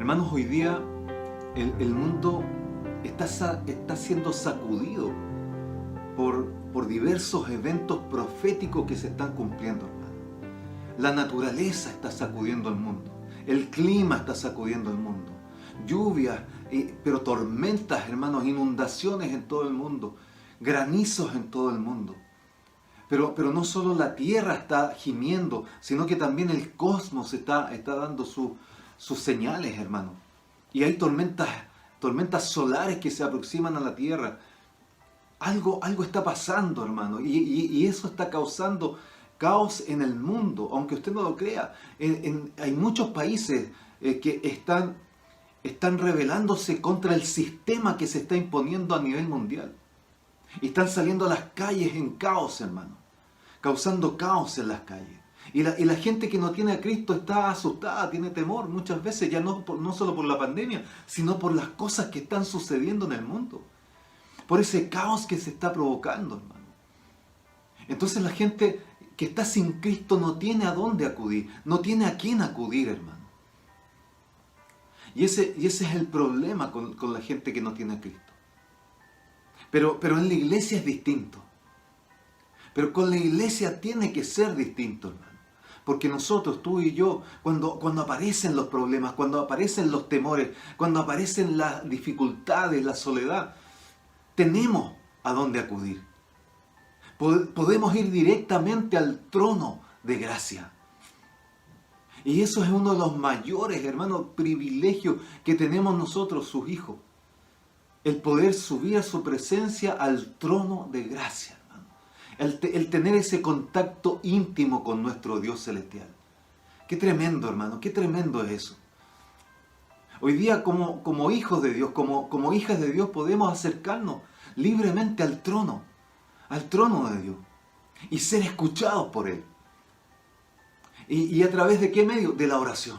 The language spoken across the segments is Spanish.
Hermanos, hoy día el mundo está siendo sacudido por diversos eventos proféticos que se están cumpliendo, hermano. La naturaleza está sacudiendo el mundo. El clima está sacudiendo el mundo. Lluvias, pero tormentas, hermanos, inundaciones en todo el mundo. Granizos en todo el mundo. Pero no solo la tierra está gimiendo, sino que también el cosmos está dando sus señales, hermano. Y hay tormentas solares que se aproximan a la tierra. Algo está pasando, hermano, y eso está causando caos en el mundo, aunque usted no lo crea. Hay muchos países que están rebelándose contra el sistema que se está imponiendo a nivel mundial. Y están saliendo a las calles en caos, hermano, causando caos en las calles. Y la gente que no tiene a Cristo está asustada, tiene temor muchas veces, ya no solo por la pandemia, sino por las cosas que están sucediendo en el mundo. Por ese caos que se está provocando, hermano. Entonces la gente que está sin Cristo no tiene a dónde acudir, no tiene a quién acudir, hermano. Y ese es el problema con la gente que no tiene a Cristo. Pero en la iglesia es distinto. Pero con la iglesia tiene que ser distinto, hermano. Porque nosotros, tú y yo, cuando aparecen los problemas, cuando aparecen los temores, cuando aparecen las dificultades, la soledad, tenemos a dónde acudir. Podemos ir directamente al trono de gracia. Y eso es uno de los mayores, hermanos, privilegios que tenemos nosotros, sus hijos. El poder subir a su presencia al trono de gracia, hermano. El tener ese contacto íntimo con nuestro Dios celestial. Qué tremendo, hermano, qué tremendo es eso. Hoy día como hijos de Dios, como hijas de Dios, podemos acercarnos libremente al trono de Dios y ser escuchados por Él. ¿Y a través de qué medio? De la oración.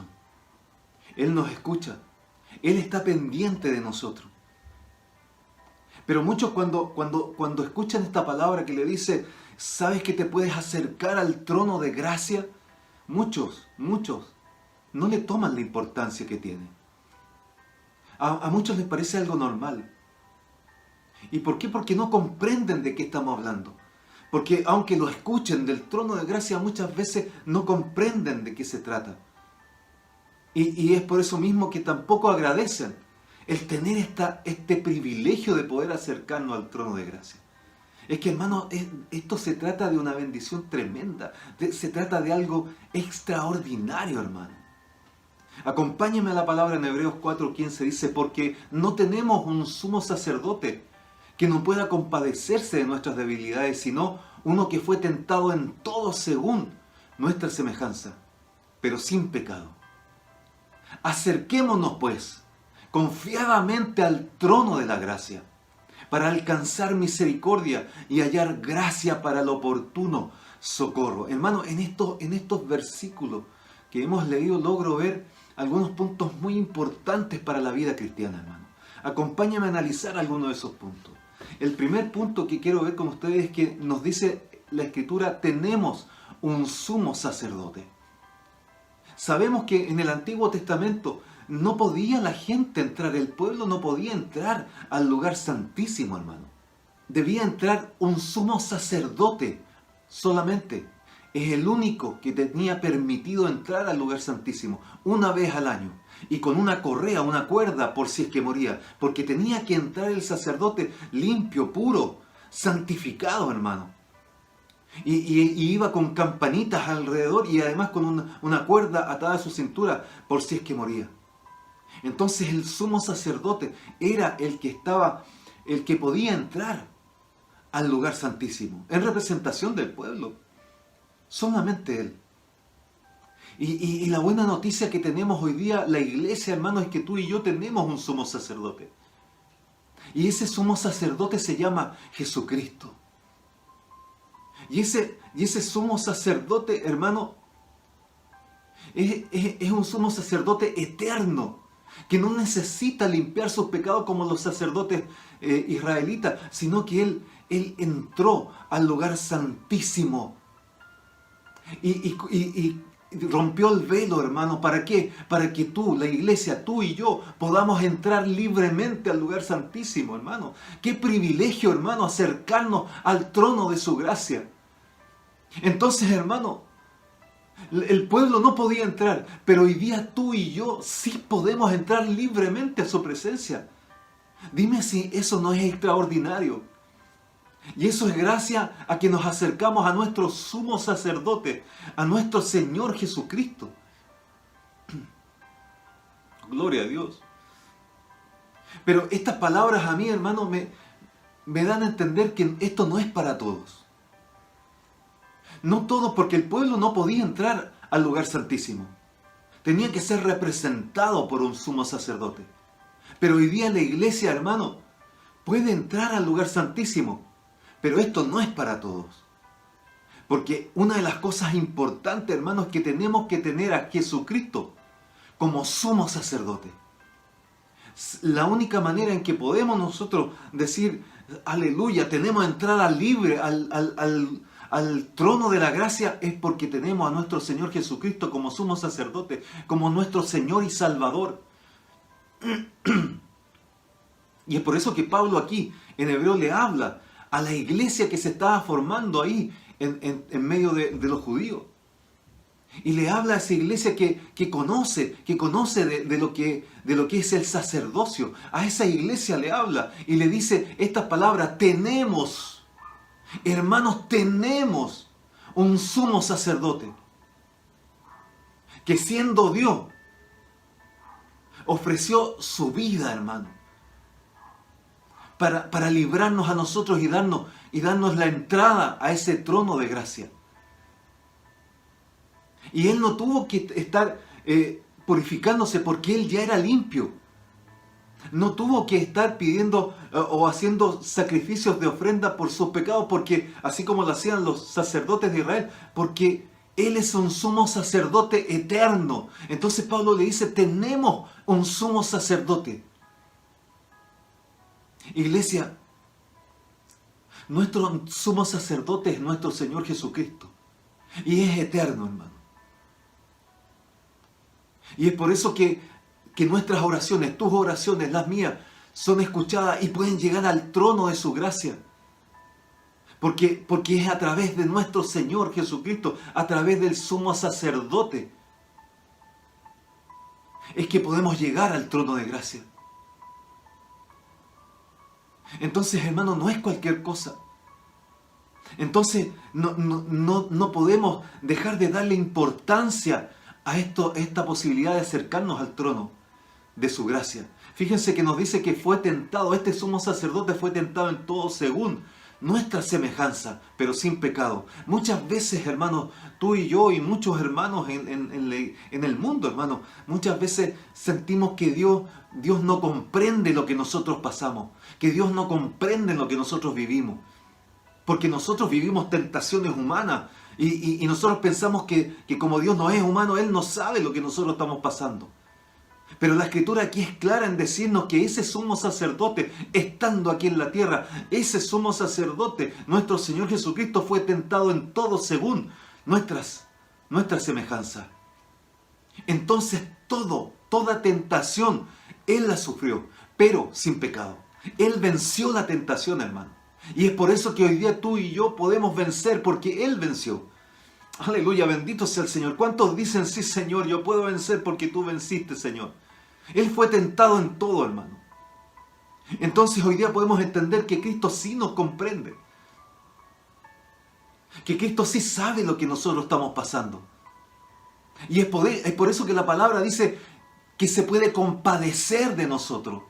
Él nos escucha, Él está pendiente de nosotros. Pero muchos cuando escuchan esta palabra que le dice, ¿sabes que te puedes acercar al trono de gracia? Muchos no le toman la importancia que tiene. A muchos les parece algo normal. ¿Y por qué? Porque no comprenden de qué estamos hablando. Porque aunque lo escuchen del trono de gracia, muchas veces no comprenden de qué se trata. Y es por eso mismo que tampoco agradecen el tener este privilegio de poder acercarnos al trono de gracia. Es que, hermano, esto se trata de una bendición tremenda. Se trata de algo extraordinario, hermano. Acompáñeme a la palabra en Hebreos 4:15, dice, porque no tenemos un sumo sacerdote que no pueda compadecerse de nuestras debilidades, sino uno que fue tentado en todo según nuestra semejanza, pero sin pecado. Acerquémonos, pues, confiadamente al trono de la gracia, para alcanzar misericordia y hallar gracia para el oportuno socorro. Hermano, en estos versículos que hemos leído, logro ver algunos puntos muy importantes para la vida cristiana, hermano. Acompáñame a analizar algunos de esos puntos. El primer punto que quiero ver con ustedes es que nos dice la Escritura, tenemos un sumo sacerdote. Sabemos que en el Antiguo Testamento no podía la gente entrar, el pueblo no podía entrar al lugar santísimo, hermano. Debía entrar un sumo sacerdote solamente. Es el único que tenía permitido entrar al lugar santísimo una vez al año. Y con una correa, una cuerda, por si es que moría. Porque tenía que entrar el sacerdote limpio, puro, santificado, hermano. Y iba con campanitas alrededor y además con una cuerda atada a su cintura, por si es que moría. Entonces el sumo sacerdote era el que podía entrar al lugar santísimo, en representación del pueblo. Solamente él. Y la buena noticia que tenemos hoy día, la iglesia, hermano, es que tú y yo tenemos un sumo sacerdote. Y ese sumo sacerdote se llama Jesucristo. Y ese sumo sacerdote, hermano, es un sumo sacerdote eterno, que no necesita limpiar sus pecados como los sacerdotes israelitas, sino que él entró al lugar santísimo. Y rompió el velo, hermano. ¿Para qué? Para que tú, la iglesia, tú y yo, podamos entrar libremente al lugar santísimo, hermano. Qué privilegio, hermano, acercarnos al trono de su gracia. Entonces, hermano, el pueblo no podía entrar, pero hoy día tú y yo sí podemos entrar libremente a su presencia. Dime si eso no es extraordinario. Y eso es gracias a que nos acercamos a nuestro sumo sacerdote, a nuestro Señor Jesucristo. Gloria a Dios. Pero estas palabras a mí, hermano, me dan a entender que esto no es para todos. No todos, porque el pueblo no podía entrar al lugar santísimo. Tenía que ser representado por un sumo sacerdote. Pero hoy día la iglesia, hermano, puede entrar al lugar santísimo. Pero esto no es para todos. Porque una de las cosas importantes, hermanos, es que tenemos que tener a Jesucristo como sumo sacerdote. La única manera en que podemos nosotros decir, aleluya, tenemos entrada libre al trono de la gracia, es porque tenemos a nuestro Señor Jesucristo como sumo sacerdote, como nuestro Señor y Salvador. Y es por eso que Pablo aquí en Hebreo le habla a la iglesia que se estaba formando ahí en medio de los judíos. Y le habla a esa iglesia que conoce de lo que es el sacerdocio. A esa iglesia le habla y le dice estas palabras: tenemos, hermanos, tenemos un sumo sacerdote que, siendo Dios, ofreció su vida, hermano, para librarnos a nosotros y darnos la entrada a ese trono de gracia. Y Él no tuvo que estar purificándose porque Él ya era limpio. No tuvo que estar pidiendo o haciendo sacrificios de ofrenda por sus pecados, porque así como lo hacían los sacerdotes de Israel, porque Él es un sumo sacerdote eterno. Entonces Pablo le dice, tenemos un sumo sacerdote. Iglesia, nuestro sumo sacerdote es nuestro Señor Jesucristo. Y es eterno, hermano. Y es por eso que nuestras oraciones, tus oraciones, las mías, son escuchadas y pueden llegar al trono de su gracia. Porque es a través de nuestro Señor Jesucristo, a través del sumo sacerdote, es que podemos llegar al trono de gracia. Entonces, hermano, no es cualquier cosa. Entonces, no podemos dejar de darle importancia a esta posibilidad de acercarnos al trono de su gracia. Fíjense que nos dice que fue tentado, este sumo sacerdote fue tentado en todo según nuestra semejanza, pero sin pecado. Muchas veces, hermanos, tú y yo y muchos hermanos en el mundo, hermanos, muchas veces sentimos que Dios no comprende lo que nosotros pasamos, que Dios no comprende lo que nosotros vivimos, porque nosotros vivimos tentaciones humanas y nosotros pensamos que como Dios no es humano, Él no sabe lo que nosotros estamos pasando. Pero la Escritura aquí es clara en decirnos que ese sumo sacerdote, estando aquí en la tierra, ese sumo sacerdote, nuestro Señor Jesucristo, fue tentado en todo según nuestra semejanza. Entonces toda tentación, Él la sufrió, pero sin pecado. Él venció la tentación, hermano. Y es por eso que hoy día tú y yo podemos vencer, porque Él venció. Aleluya, bendito sea el Señor. ¿Cuántos dicen, sí, Señor, yo puedo vencer porque tú venciste, Señor? Él fue tentado en todo, hermano. Entonces hoy día podemos entender que Cristo sí nos comprende. Que Cristo sí sabe lo que nosotros estamos pasando. Y es por eso que la palabra dice que se puede compadecer de nosotros.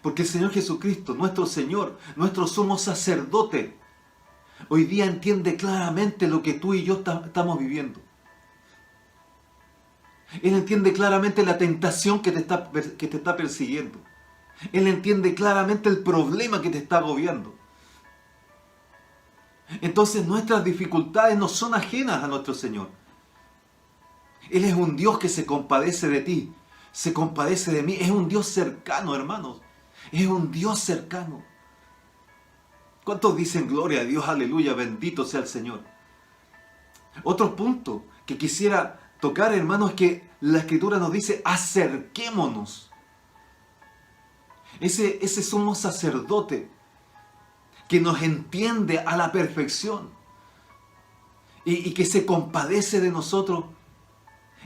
Porque el Señor Jesucristo, nuestro Señor, nuestro sumo sacerdote, hoy día entiende claramente lo que tú y yo estamos viviendo. Él entiende claramente la tentación que te está persiguiendo. Él entiende claramente el problema que te está agobiando. Entonces nuestras dificultades no son ajenas a nuestro Señor. Él es un Dios que se compadece de ti, se compadece de mí. Es un Dios cercano, hermanos. Es un Dios cercano. ¿Cuántos dicen gloria a Dios, aleluya, bendito sea el Señor? Otro punto que quisiera tocar, hermanos, es que la Escritura nos dice, acerquémonos. Ese sumo sacerdote que nos entiende a la perfección y que se compadece de nosotros,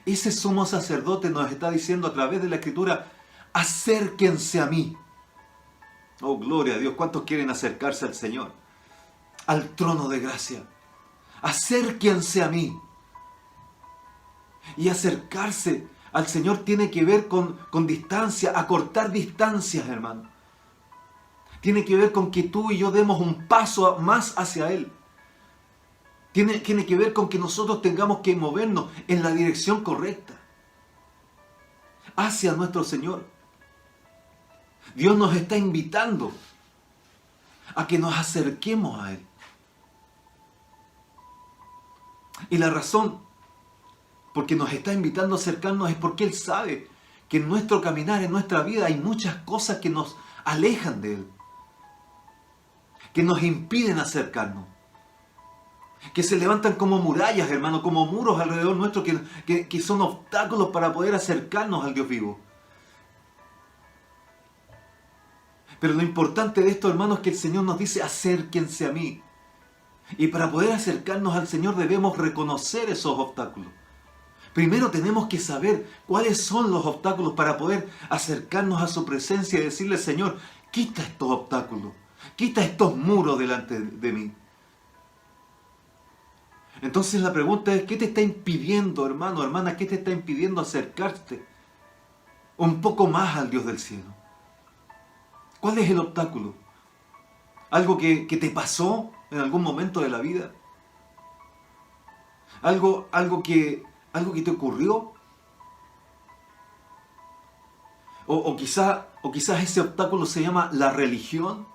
ese sumo sacerdote nos está diciendo a través de la Escritura, acérquense a mí. Oh, gloria a Dios, ¿cuántos quieren acercarse al Señor? Al trono de gracia. Acérquense a mí. Y acercarse al Señor tiene que ver con distancia, acortar distancias, hermano. Tiene que ver con que tú y yo demos un paso más hacia Él. Tiene que ver con que nosotros tengamos que movernos en la dirección correcta, hacia nuestro Señor. Dios nos está invitando a que nos acerquemos a Él. Y la razón porque nos está invitando a acercarnos es porque Él sabe que en nuestro caminar, en nuestra vida, hay muchas cosas que nos alejan de Él, que nos impiden acercarnos, que se levantan como murallas, hermano, como muros alrededor nuestro, que son obstáculos para poder acercarnos al Dios vivo. Pero lo importante de esto, hermano, es que el Señor nos dice, acérquense a mí. Y para poder acercarnos al Señor debemos reconocer esos obstáculos. Primero tenemos que saber cuáles son los obstáculos para poder acercarnos a su presencia y decirle, Señor, quita estos obstáculos, quita estos muros delante de mí. Entonces la pregunta es, ¿qué te está impidiendo, hermano, hermana? ¿Qué te está impidiendo acercarte un poco más al Dios del cielo? ¿Cuál es el obstáculo? ¿Algo que te pasó en algún momento de la vida? ¿Algo que te ocurrió? ¿O quizás ese obstáculo se llama la religión?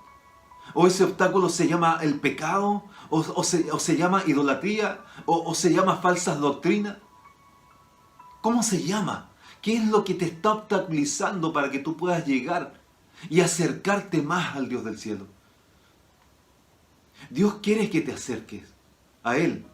¿O ese obstáculo se llama el pecado? ¿O se llama idolatría? ¿O se llama falsas doctrinas? ¿Cómo se llama? ¿Qué es lo que te está obstaculizando para que tú puedas llegar y acercarte más al Dios del cielo? Dios quiere que te acerques a Él.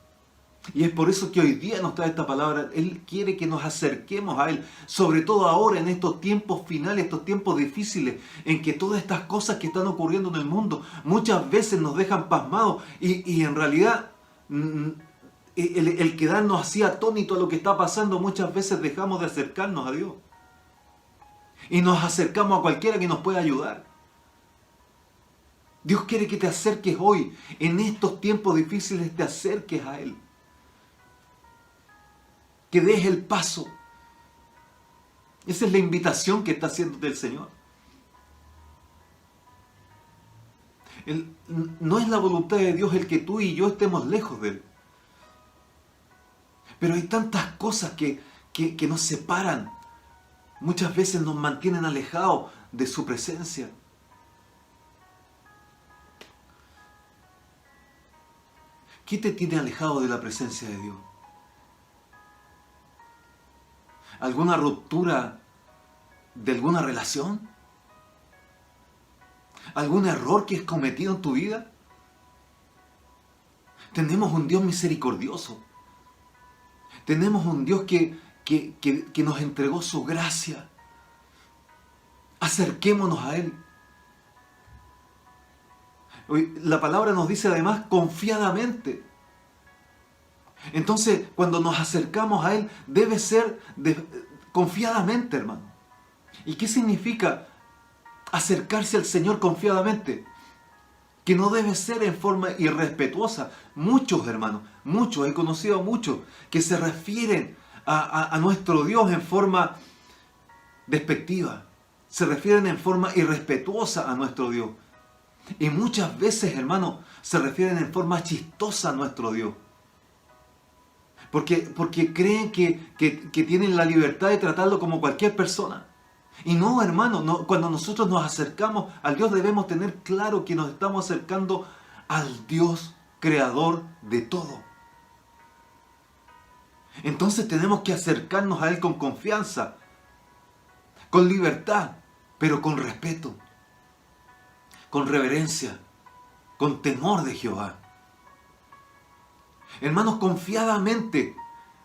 Y es por eso que hoy día nos trae esta palabra. Él quiere que nos acerquemos a Él. Sobre todo ahora, en estos tiempos finales, estos tiempos difíciles, en que todas estas cosas que están ocurriendo en el mundo muchas veces nos dejan pasmados. Y en realidad, el quedarnos así atónitos a lo que está pasando, muchas veces dejamos de acercarnos a Dios. Y nos acercamos a cualquiera que nos pueda ayudar. Dios quiere que te acerques hoy. En estos tiempos difíciles te acerques a Él. Que des el paso. Esa es la invitación que está haciéndote el Señor. No es la voluntad de Dios el que tú y yo estemos lejos de Él. Pero hay tantas cosas que nos separan. Muchas veces nos mantienen alejados de su presencia. ¿Qué te tiene alejado de la presencia de Dios? ¿Alguna ruptura de alguna relación? ¿Algún error que has cometido en tu vida? Tenemos un Dios misericordioso. Tenemos un Dios que nos entregó su gracia. Acerquémonos a Él. La palabra nos dice además confiadamente. Entonces, cuando nos acercamos a Él, debe ser confiadamente, hermano. ¿Y qué significa acercarse al Señor confiadamente? Que no debe ser en forma irrespetuosa. Muchos, hermanos, muchos, he conocido a muchos que se refieren a nuestro Dios en forma despectiva. Se refieren en forma irrespetuosa a nuestro Dios. Y muchas veces, hermanos, se refieren en forma chistosa a nuestro Dios. Porque creen que tienen la libertad de tratarlo como cualquier persona. Y no, hermano, no, cuando nosotros nos acercamos al Dios debemos tener claro que nos estamos acercando al Dios creador de todo. Entonces tenemos que acercarnos a Él con confianza, con libertad, pero con respeto, con reverencia, con temor de Jehová. Hermanos, confiadamente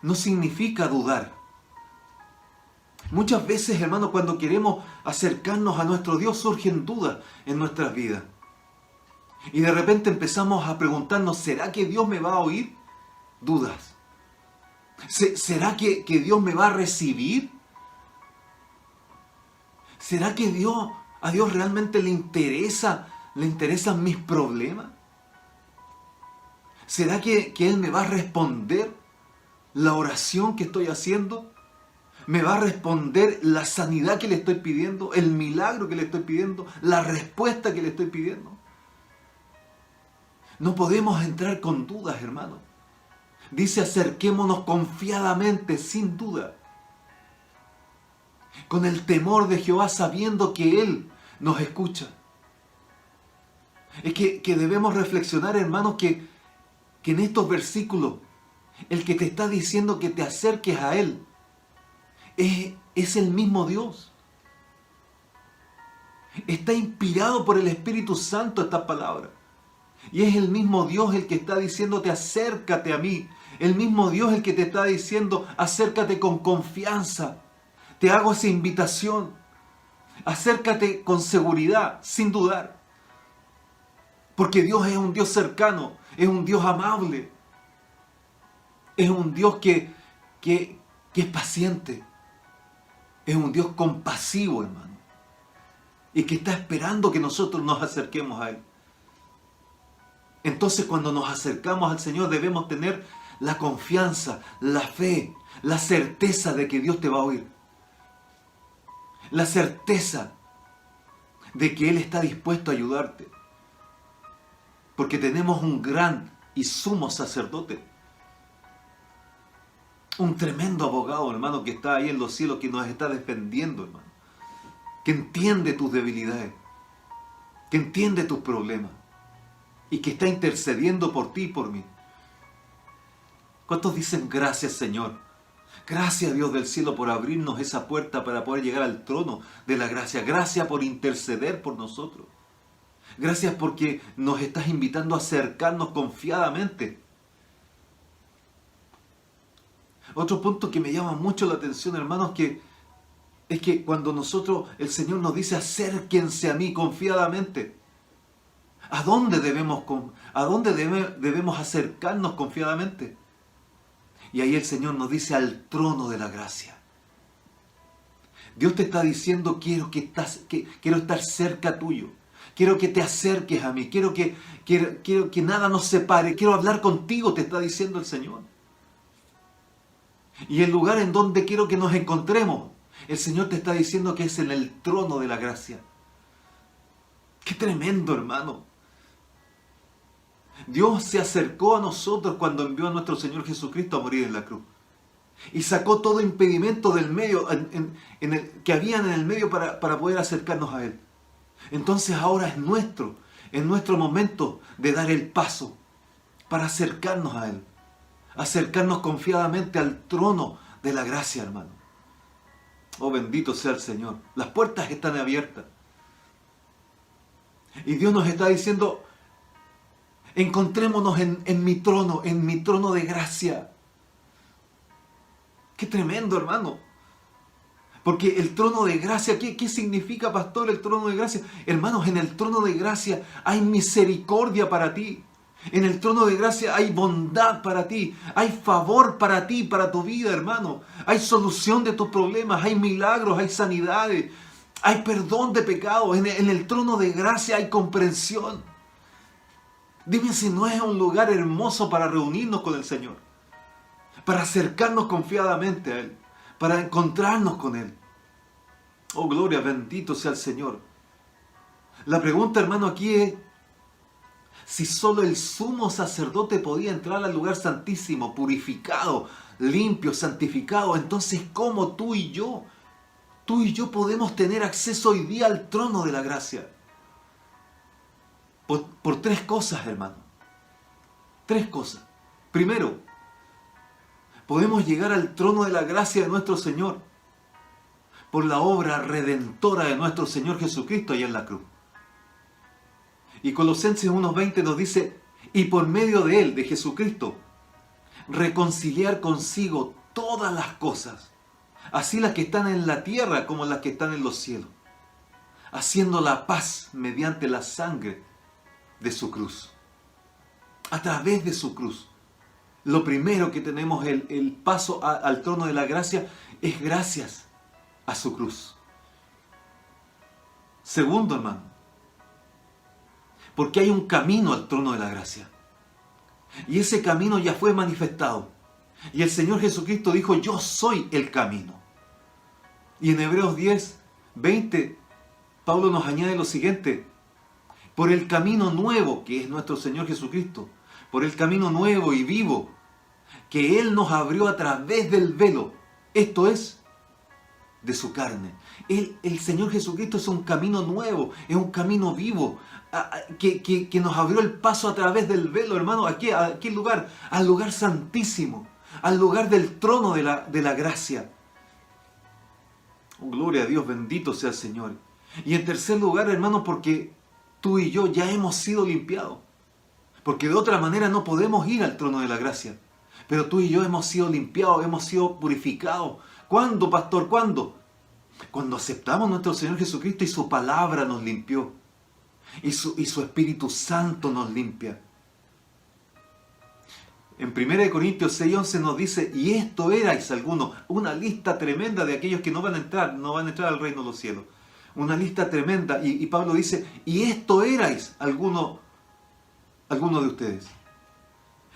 no significa dudar. Muchas veces, hermanos, cuando queremos acercarnos a nuestro Dios, surgen dudas en nuestras vidas. Y de repente empezamos a preguntarnos, ¿será que Dios me va a oír? Dudas. ¿Será que Dios me va a recibir? ¿Será que a Dios realmente le interesan mis problemas? ¿Será que Él me va a responder la oración que estoy haciendo? ¿Me va a responder la sanidad que le estoy pidiendo? ¿El milagro que le estoy pidiendo? ¿La respuesta que le estoy pidiendo? No podemos entrar con dudas, hermano. Dice, acerquémonos confiadamente, sin duda, con el temor de Jehová, sabiendo que Él nos escucha. Es que debemos reflexionar, hermanos, que en estos versículos, el que te está diciendo que te acerques a Él, es el mismo Dios. Está inspirado por el Espíritu Santo esta palabra. Y es el mismo Dios el que está diciéndote, acércate a mí. El mismo Dios el que te está diciendo, acércate con confianza. Te hago esa invitación. Acércate con seguridad, sin dudar. Porque Dios es un Dios cercano, es un Dios amable. Es un Dios que es paciente. Es un Dios compasivo, hermano. Y que está esperando que nosotros nos acerquemos a Él. Entonces, cuando nos acercamos al Señor, debemos tener la confianza, la fe, la certeza de que Dios te va a oír. La certeza de que Él está dispuesto a ayudarte. Porque tenemos un gran y sumo sacerdote. Un tremendo abogado, hermano, que está ahí en los cielos, que nos está defendiendo, hermano. Que entiende tus debilidades. Que entiende tus problemas. Y que está intercediendo por ti y por mí. ¿Cuántos dicen gracias, Señor? Gracias, Dios del cielo, por abrirnos esa puerta para poder llegar al trono de la gracia. Gracias por interceder por nosotros. Gracias porque nos estás invitando a acercarnos confiadamente. Otro punto que me llama mucho la atención, hermanos, es que cuando el Señor nos dice acérquense a mí confiadamente, ¿a dónde debemos acercarnos confiadamente? Y ahí el Señor nos dice al trono de la gracia. Dios te está diciendo, quiero estar cerca tuyo. Quiero que te acerques a mí. Quiero que nada nos separe. Quiero hablar contigo, te está diciendo el Señor. Y el lugar en donde quiero que nos encontremos, el Señor te está diciendo que es en el trono de la gracia. ¡Qué tremendo, hermano! Dios se acercó a nosotros cuando envió a nuestro Señor Jesucristo a morir en la cruz. Y sacó todo impedimento del medio, que habían en el medio para poder acercarnos a Él. Entonces ahora es nuestro momento de dar el paso para acercarnos a Él. Acercarnos confiadamente al trono de la gracia, hermano. Oh, bendito sea el Señor. Las puertas están abiertas. Y Dios nos está diciendo, encontrémonos en mi trono de gracia. Qué tremendo, hermano. Porque el trono de gracia, ¿qué significa, pastor, el trono de gracia? Hermanos, en el trono de gracia hay misericordia para ti. En el trono de gracia hay bondad para ti. Hay favor para ti, para tu vida, hermano. Hay solución de tus problemas, hay milagros, hay sanidades. Hay perdón de pecados. En el trono de gracia hay comprensión. Dime si no es un lugar hermoso para reunirnos con el Señor. Para acercarnos confiadamente a Él. Para encontrarnos con Él. Oh, gloria, bendito sea el Señor. La pregunta, hermano, aquí es, si solo el sumo sacerdote podía entrar al lugar santísimo, purificado, limpio, santificado, entonces ¿cómo tú y yo podemos tener acceso hoy día al trono de la gracia? Por tres cosas, hermano. Tres cosas. Primero, podemos llegar al trono de la gracia de nuestro Señor por la obra redentora de nuestro Señor Jesucristo allá en la cruz. Y Colosenses 1:20 nos dice, y por medio de Él, de Jesucristo, reconciliar consigo todas las cosas, así las que están en la tierra como las que están en los cielos, haciendo la paz mediante la sangre de su cruz. A través de su cruz. Lo primero que tenemos, el paso al trono de la gracia, es gracias a su cruz. Segundo, hermano, porque hay un camino al trono de la gracia. Y ese camino ya fue manifestado. Y el Señor Jesucristo dijo, yo soy el camino. Y en Hebreos 10, 20, Pablo nos añade lo siguiente: por el camino nuevo que es nuestro Señor Jesucristo, por el camino nuevo y vivo que Él nos abrió a través del velo, esto es, de su carne. El Señor Jesucristo es un camino nuevo, es un camino vivo, que nos abrió el paso a través del velo, hermano. ¿A qué lugar? Al lugar santísimo, al lugar del trono de la gracia. Oh, gloria a Dios, bendito sea el Señor. Y en tercer lugar, hermano, porque tú y yo ya hemos sido limpiados. Porque de otra manera no podemos ir al trono de la gracia. Pero tú y yo hemos sido limpiados, hemos sido purificados. ¿Cuándo, pastor? ¿Cuándo? Cuando aceptamos a nuestro Señor Jesucristo y su palabra nos limpió. Y su Espíritu Santo nos limpia. En 1 Corintios 6:11 nos dice, y esto erais algunos, una lista tremenda de aquellos que no van a entrar al reino de los cielos. Una lista tremenda. Y Pablo dice, y esto erais algunos de ustedes.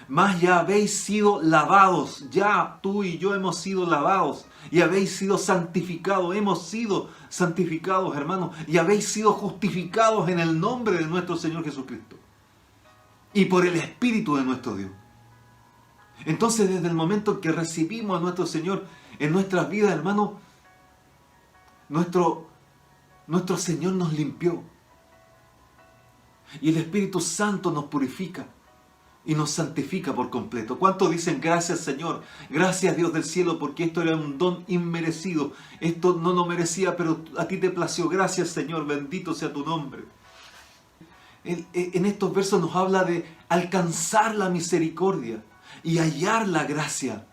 Mas ya habéis sido lavados, ya tú y yo hemos sido lavados, y habéis sido santificados, hemos sido santificados, hermanos, y habéis sido justificados en el nombre de nuestro Señor Jesucristo, y por el Espíritu de nuestro Dios. Entonces, desde el momento en que recibimos a nuestro Señor en nuestras vidas, hermanos, nuestro Señor nos limpió, y el Espíritu Santo nos purifica y nos santifica por completo. ¿Cuántos dicen gracias, Señor? Gracias, Dios del cielo, porque esto era un don inmerecido. Esto no lo merecía, pero a ti te plació. Gracias, Señor, bendito sea tu nombre. En estos versos nos habla de alcanzar la misericordia y hallar la gracia.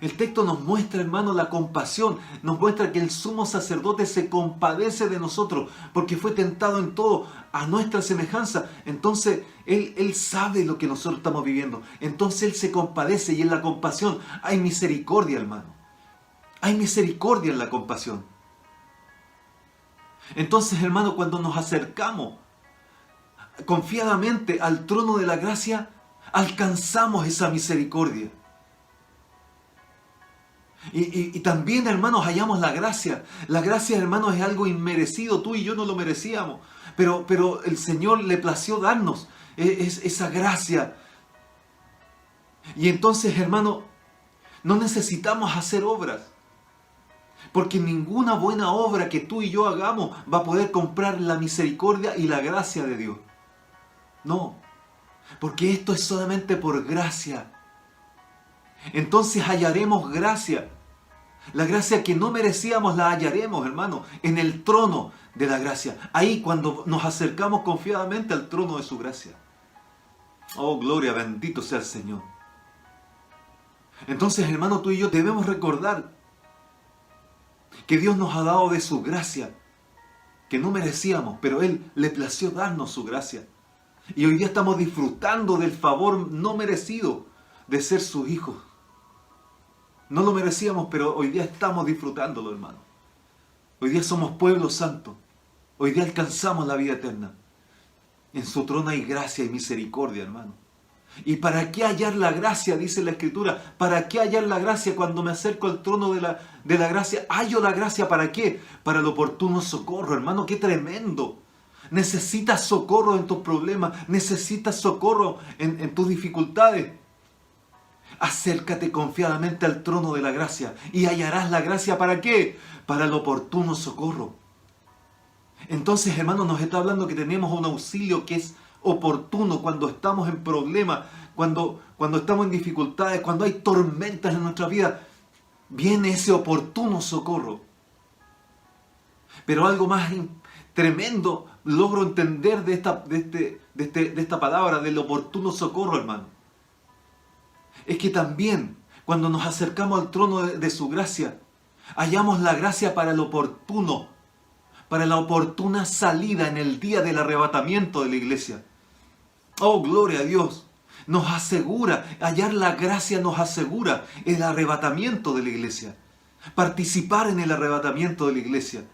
El texto nos muestra, hermano, la compasión. Nos muestra que el sumo sacerdote se compadece de nosotros porque fue tentado en todo a nuestra semejanza. Entonces, Él sabe lo que nosotros estamos viviendo. Entonces, Él se compadece, y en la compasión hay misericordia, hermano. Hay misericordia en la compasión. Entonces, hermano, cuando nos acercamos confiadamente al trono de la gracia, alcanzamos esa misericordia. Y también, hermanos, hallamos la gracia. La gracia, hermanos, es algo inmerecido. Tú y yo no lo merecíamos. Pero el Señor le plació darnos esa gracia. Y entonces, hermano, no necesitamos hacer obras. Porque ninguna buena obra que tú y yo hagamos va a poder comprar la misericordia y la gracia de Dios. No. Porque esto es solamente por gracia. Entonces hallaremos gracia. La gracia que no merecíamos la hallaremos, hermano, en el trono de la gracia. Ahí cuando nos acercamos confiadamente al trono de su gracia. Oh, gloria, bendito sea el Señor. Entonces, hermano, tú y yo debemos recordar que Dios nos ha dado de su gracia, que no merecíamos, pero Él le plació darnos su gracia. Y hoy día estamos disfrutando del favor no merecido de ser sus hijos. No lo merecíamos, pero hoy día estamos disfrutándolo, hermano. Hoy día somos pueblo santo. Hoy día alcanzamos la vida eterna. En su trono hay gracia y misericordia, hermano. ¿Y para qué hallar la gracia? Dice la Escritura. ¿Para qué hallar la gracia cuando me acerco al trono de la gracia? ¿Hallo la gracia para qué? Para el oportuno socorro, hermano. ¡Qué tremendo! Necesitas socorro en tus problemas. Necesitas socorro en tus dificultades. Acércate confiadamente al trono de la gracia y hallarás la gracia. ¿Para qué? Para el oportuno socorro. Entonces, hermanos, nos está hablando que tenemos un auxilio que es oportuno cuando estamos en problemas, cuando estamos en dificultades, cuando hay tormentas en nuestra vida. Viene ese oportuno socorro. Pero algo más tremendo logro entender de esta palabra, del oportuno socorro, hermano. es que también cuando nos acercamos al trono de su gracia, hallamos la gracia para el oportuno, para la oportuna salida en el día del arrebatamiento de la iglesia. Oh, gloria a Dios. Nos asegura, hallar la gracia nos asegura el arrebatamiento de la iglesia. Participar en el arrebatamiento de la iglesia.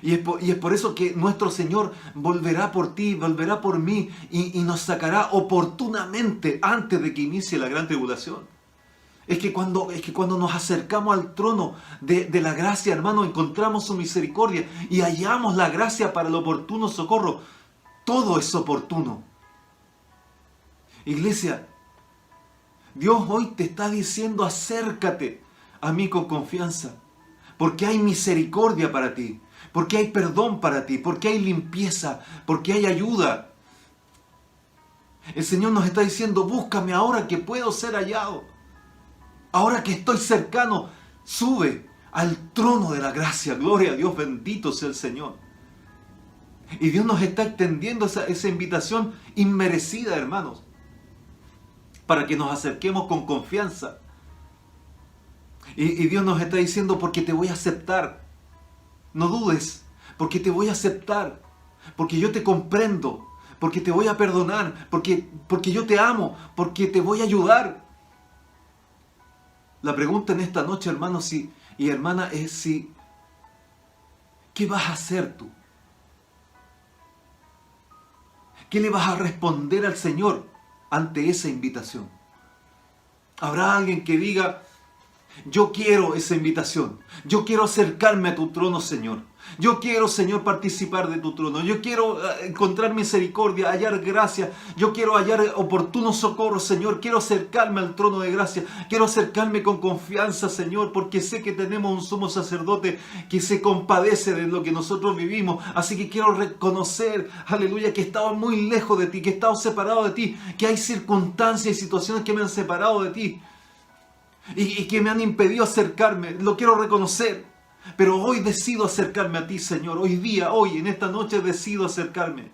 Y es por eso que nuestro Señor volverá por ti, volverá por mí y nos sacará oportunamente antes de que inicie la gran tribulación. Es que cuando nos acercamos al trono de la gracia, hermano, encontramos su misericordia y hallamos la gracia para el oportuno socorro. Todo es oportuno. Iglesia, Dios hoy te está diciendo: acércate a mí con confianza, porque hay misericordia para ti, porque hay perdón para ti, porque hay limpieza, porque hay ayuda. El Señor nos está diciendo: búscame ahora que puedo ser hallado. Ahora que estoy cercano, sube al trono de la gracia. Gloria a Dios, bendito sea el Señor. Y Dios nos está extendiendo esa invitación inmerecida, hermanos, para que nos acerquemos con confianza. Y Dios nos está diciendo: porque te voy a aceptar. No dudes, porque te voy a aceptar. Porque yo te comprendo. Porque te voy a perdonar. Porque yo te amo. Porque te voy a ayudar. La pregunta en esta noche, hermanos y hermana, es ¿qué vas a hacer tú? ¿Qué le vas a responder al Señor ante esa invitación? ¿Habrá alguien que diga: yo quiero esa invitación, yo quiero acercarme a tu trono, Señor? Yo quiero, Señor, participar de tu trono. Yo quiero encontrar misericordia, hallar gracia. Yo quiero hallar oportuno socorro, Señor. Quiero acercarme al trono de gracia. Quiero acercarme con confianza, Señor, porque sé que tenemos un sumo sacerdote que se compadece de lo que nosotros vivimos. Así que quiero reconocer, aleluya, que he estado muy lejos de ti, que he estado separado de ti, que hay circunstancias y situaciones que me han separado de ti y que me han impedido acercarme. Lo quiero reconocer. Pero hoy decido acercarme a ti, Señor. Hoy día, hoy, en esta noche decido acercarme.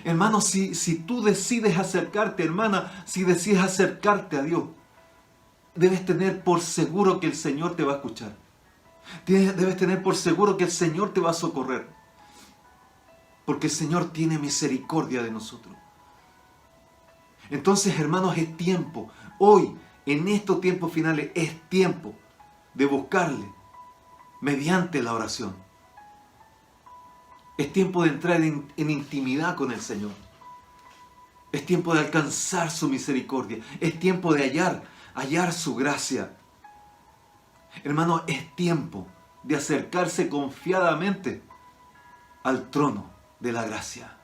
Hermano, si tú decides acercarte, hermana, si decides acercarte a Dios, debes tener por seguro que el Señor te va a escuchar. Debes tener por seguro que el Señor te va a socorrer. Porque el Señor tiene misericordia de nosotros. Entonces, hermanos, es tiempo. Hoy, en estos tiempos finales, es tiempo de buscarle mediante la oración. Es tiempo de entrar en intimidad con el Señor. Es tiempo de alcanzar su misericordia. Es tiempo de hallar su gracia. Hermano, es tiempo de acercarse confiadamente al trono de la gracia.